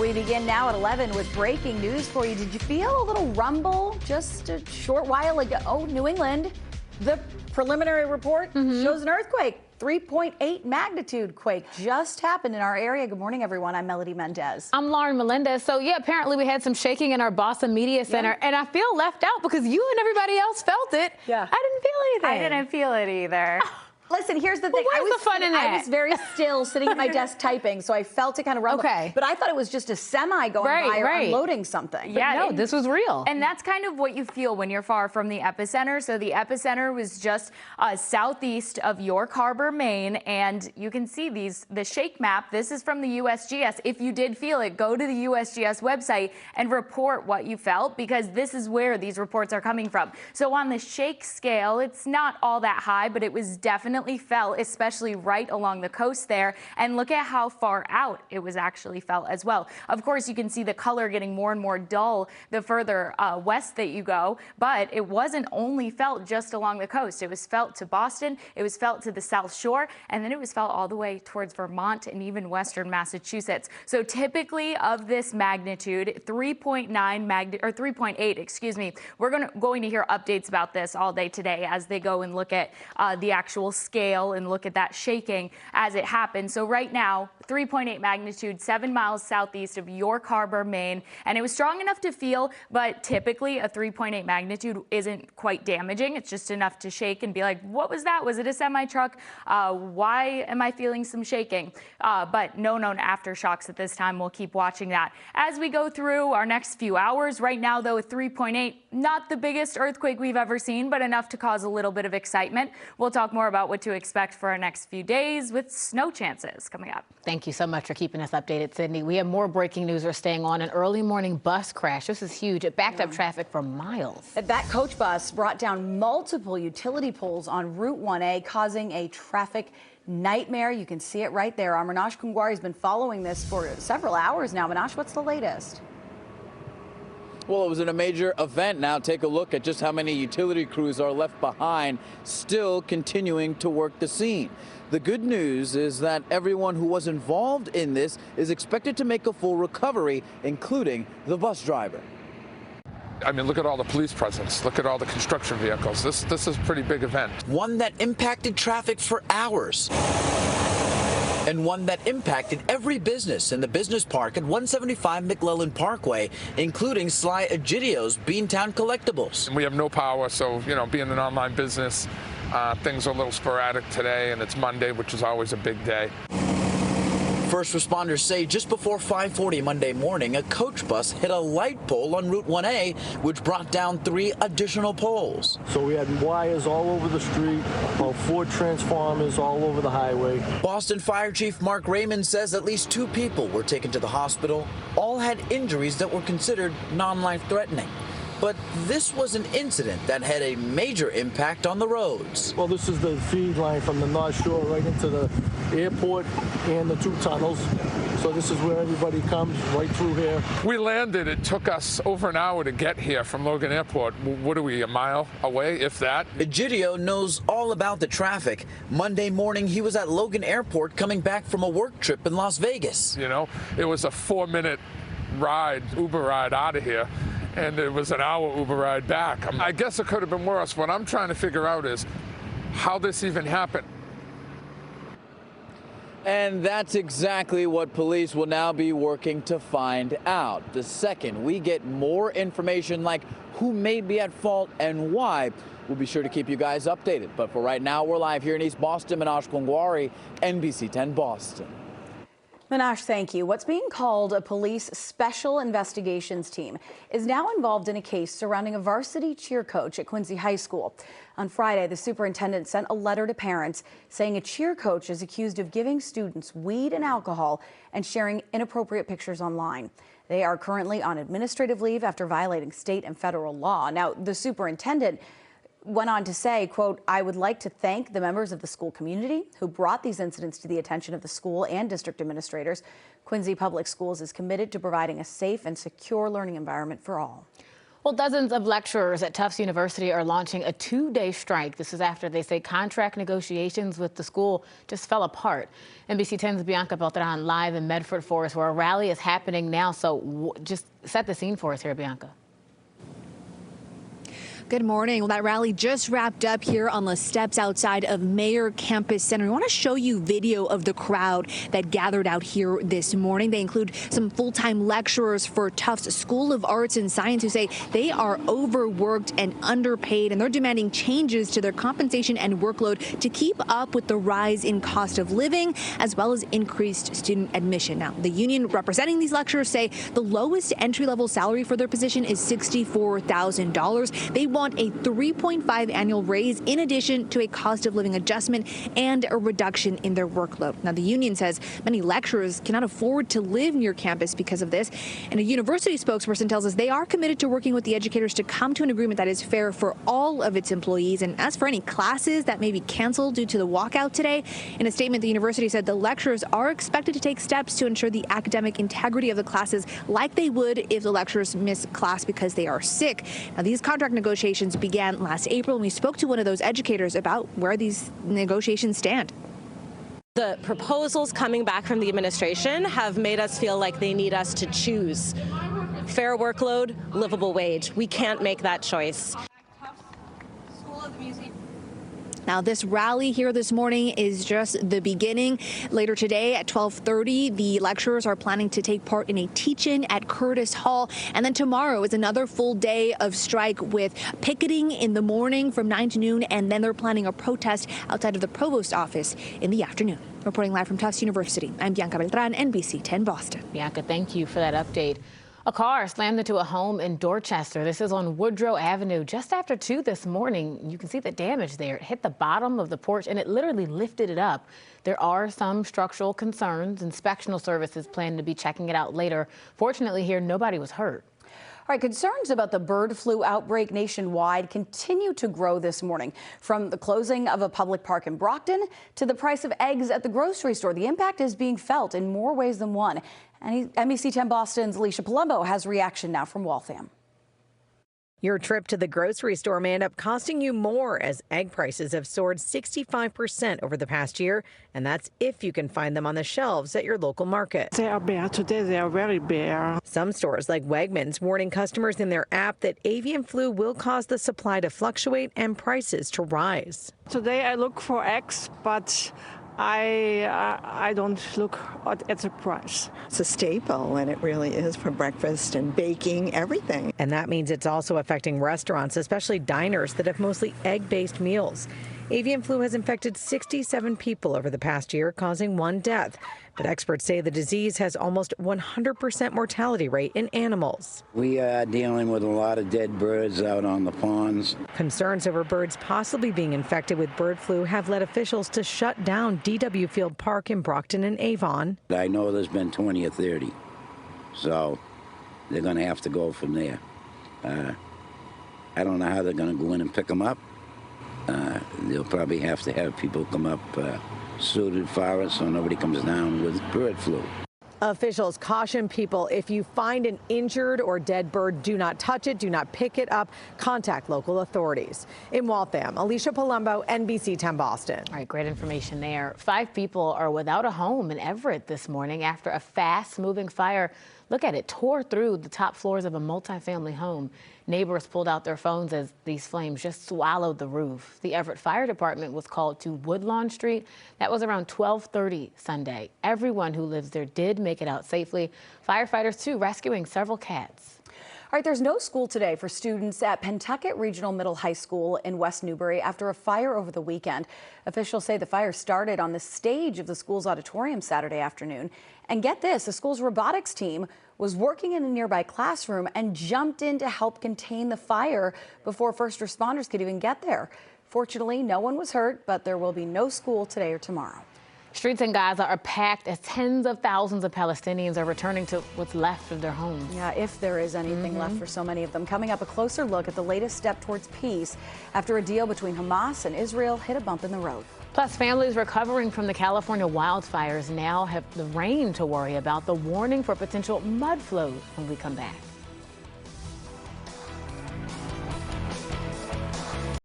We begin now at 11 with breaking news for you. Did you feel a little rumble just a short while ago? Oh, New England, the preliminary report shows an earthquake. 3.8 magnitude quake just happened in our area. Good morning, everyone. I'm Melody Mendez. I'm Lauren Melendez. So, yeah, apparently we had some shaking in our Boston Media Center, and I feel left out because you and everybody else felt it. Yeah. I didn't feel anything. I didn't feel it either. Listen, here's the thing. Where's the fun in that? I was very still sitting at my desk typing, so I felt it kind of rumble. Okay. But I thought it was just a semi going by or unloading something. But no, this was real. And that's kind of what you feel when you're far from the epicenter. So the epicenter was just southeast of York Harbor, Maine, and you can see the shake map. This is from the USGS. If you did feel it, go to the USGS website and report what you felt, because this is where these reports are coming from. So on the shake scale, it's not all that high, but it was definitely felt, especially right along the coast there. And look at how far out it was actually felt as well. Of course, you can see the color getting more and more dull the further west that you go, but it wasn't only felt just along the coast. It was felt to Boston, it was felt to the South Shore, and then it was felt all the way towards Vermont and even western Massachusetts. So typically of this magnitude, 3.8, excuse me, we're going to hear updates about this all day today as they go and look at the actual scale and look at that shaking as it happened. So right now, 3.8 magnitude, 7 miles southeast of York Harbor, Maine, and it was strong enough to feel, but typically a 3.8 magnitude isn't quite damaging. It's just enough to shake and be like, what was that? Was it a semi-truck? Why am I feeling some shaking? But no known aftershocks at this time. We'll keep watching that as we go through our next few hours. Right now, though, 3.8, not the biggest earthquake we've ever seen, but enough to cause a little bit of excitement. We'll talk more about what to expect for our next few days with snow chances coming up. Thank you so much for keeping us updated, Sydney. We have more breaking news. We're staying on an early morning bus crash. This is huge. It backed up traffic for miles. That coach bus brought down multiple utility poles on Route 1A, causing a traffic nightmare. You can see it right there. Our Manash Kungwari has been following this for several hours now. Manash, what's the latest? Well, it was in a major event. Now take a look at just how many utility crews are left behind, still continuing to work the scene. The good news is that everyone who was involved in this is expected to make a full recovery, including the bus driver. I mean, look at all the police presence. Look at all the construction vehicles. This is a pretty big event. One that impacted traffic for hours. And one that impacted every business in the business park at 175 McClellan Parkway, including Sly Egidio's Beantown Collectibles. We have no power, so, you know, being an online business, things are a little sporadic today, and it's Monday, which is always a big day. First responders say just before 5:40 Monday morning, a coach bus hit a light pole on Route 1A, which brought down 3 additional poles. So we had wires all over the street, about 4 transformers all over the highway. Boston Fire Chief Mark Raymond says at least 2 people were taken to the hospital. All had injuries that were considered non-life-threatening. But this was an incident that had a major impact on the roads. Well, this is the feed line from the North Shore right into the airport and the 2 tunnels. So this is where everybody comes, right through here. We landed. It took us over an hour to get here from Logan Airport. What are we, a mile away, if that? Egidio knows all about the traffic. Monday morning, he was at Logan Airport coming back from a work trip in Las Vegas. You know, it was a 4-minute ride, Uber ride out of here. And it was an hour Uber ride back. I guess it could have been worse. What I'm trying to figure out is how this even happened. And that's exactly what police will now be working to find out. The second we get more information like who may be at fault and why, we'll be sure to keep you guys updated. But for right now, we're live here in East Boston. Manash Kungwari, NBC 10 Boston. Manash, thank you. What's being called a police special investigations team is now involved in a case surrounding a varsity cheer coach at Quincy High School. On Friday, the superintendent sent a letter to parents saying a cheer coach is accused of giving students weed and alcohol and sharing inappropriate pictures online. They are currently on administrative leave after violating state and federal law. Now, the superintendent went on to say, quote, "I would like to thank the members of the school community who brought these incidents to the attention of the school and district administrators. Quincy Public Schools is committed to providing a safe and secure learning environment for all." Well, dozens of lecturers at Tufts University are launching a 2-day strike. This is after they say contract negotiations with the school just fell apart. NBC 10's Bianca Beltran live in Medford for us, where a rally is happening now. So just set the scene for us here, Bianca. Good morning. Well, that rally just wrapped up here on the steps outside of Mayer Campus Center. We want to show you video of the crowd that gathered out here this morning. They include some full-time lecturers for Tufts School of Arts and Science who say they are overworked and underpaid, and they're demanding changes to their compensation and workload to keep up with the rise in cost of living as well as increased student admission. Now, the union representing these lecturers say the lowest entry-level salary for their position is $64,000. They want a 3.5 annual raise in addition to a cost of living adjustment and a reduction in their workload. Now, the union says many lecturers cannot afford to live near campus because of this. And a university spokesperson tells us they are committed to working with the educators to come to an agreement that is fair for all of its employees. And as for any classes that may be canceled due to the walkout today, in a statement, the university said the lecturers are expected to take steps to ensure the academic integrity of the classes like they would if the lecturers miss class because they are sick. Now, these contract negotiations began last April, and we spoke to one of those educators about where these negotiations stand. The proposals coming back from the administration have made us feel like they need us to choose fair workload, livable wage. We can't make that choice. Now, this rally here this morning is just the beginning. Later today at 12:30, the lecturers are planning to take part in a teach-in at Curtis Hall. And then tomorrow is another full day of strike with picketing in the morning from 9 to noon. And then they're planning a protest outside of the provost office in the afternoon. Reporting live from Tufts University, I'm Bianca Beltran, NBC 10 Boston. Bianca, thank you for that update. A car slammed into a home in Dorchester. This is on Woodrow Avenue just after 2 this morning. You can see the damage there. It hit the bottom of the porch and it literally lifted it up. There are some structural concerns. Inspectional services plan to be checking it out later. Fortunately here, nobody was hurt. All right, concerns about the bird flu outbreak nationwide continue to grow this morning. From the closing of a public park in Brockton to the price of eggs at the grocery store, the impact is being felt in more ways than one. And NBC 10 Boston's Alicia Palumbo has reaction now from Waltham. Your trip to the grocery store may end up costing you more as egg prices have soared 65% over the past year, and that's if you can find them on the shelves at your local market. They are bare today. They are very bare. Some stores like Wegmans warning customers in their app that avian flu will cause the supply to fluctuate and prices to rise. Today I look for eggs, but I don't look at the price. It's a staple, and it really is for breakfast and baking, everything. And that means it's also affecting restaurants, especially diners that have mostly egg-based meals. Avian flu has infected 67 people over the past year, causing 1 death. But experts say the disease has almost 100% mortality rate in animals. We are dealing with a lot of dead birds out on the ponds. Concerns over birds possibly being infected with bird flu have led officials to shut down DW Field Park in Brockton and Avon. I know there's been 20 or 30, so they're going to have to go from there. I don't know how they're going to go in and pick them up. They'll probably have to have people come up suited for it so nobody comes down with bird flu. Officials caution people if you find an injured or dead bird, do not touch it, do not pick it up, contact local authorities. In Waltham, Alicia Palumbo, NBC 10 Boston. All right, great information there. 5 people are without a home in Everett this morning after a fast-moving fire, look at it, tore through the top floors of a multifamily home. Neighbors pulled out their phones as these flames just swallowed the roof. The Everett Fire Department was called to Woodlawn Street. That was around 12:30 Sunday. Everyone who lives there did make it out safely. Firefighters, too, rescuing several cats. All right, there's no school today for students at Pentucket Regional Middle High School in West Newbury after a fire over the weekend. Officials say the fire started on the stage of the school's auditorium Saturday afternoon. And get this, the school's robotics team was working in a nearby classroom and jumped in to help contain the fire before first responders could even get there. Fortunately, no one was hurt, but there will be no school today or tomorrow. Streets in Gaza are packed as tens of thousands of Palestinians are returning to what's left of their homes. Yeah, if there is anything left for so many of them. Coming up, a closer look at the latest step towards peace after a deal between Hamas and Israel hit a bump in the road. Plus, families recovering from the California wildfires now have the rain to worry about, the warning for potential mud flows when we come back.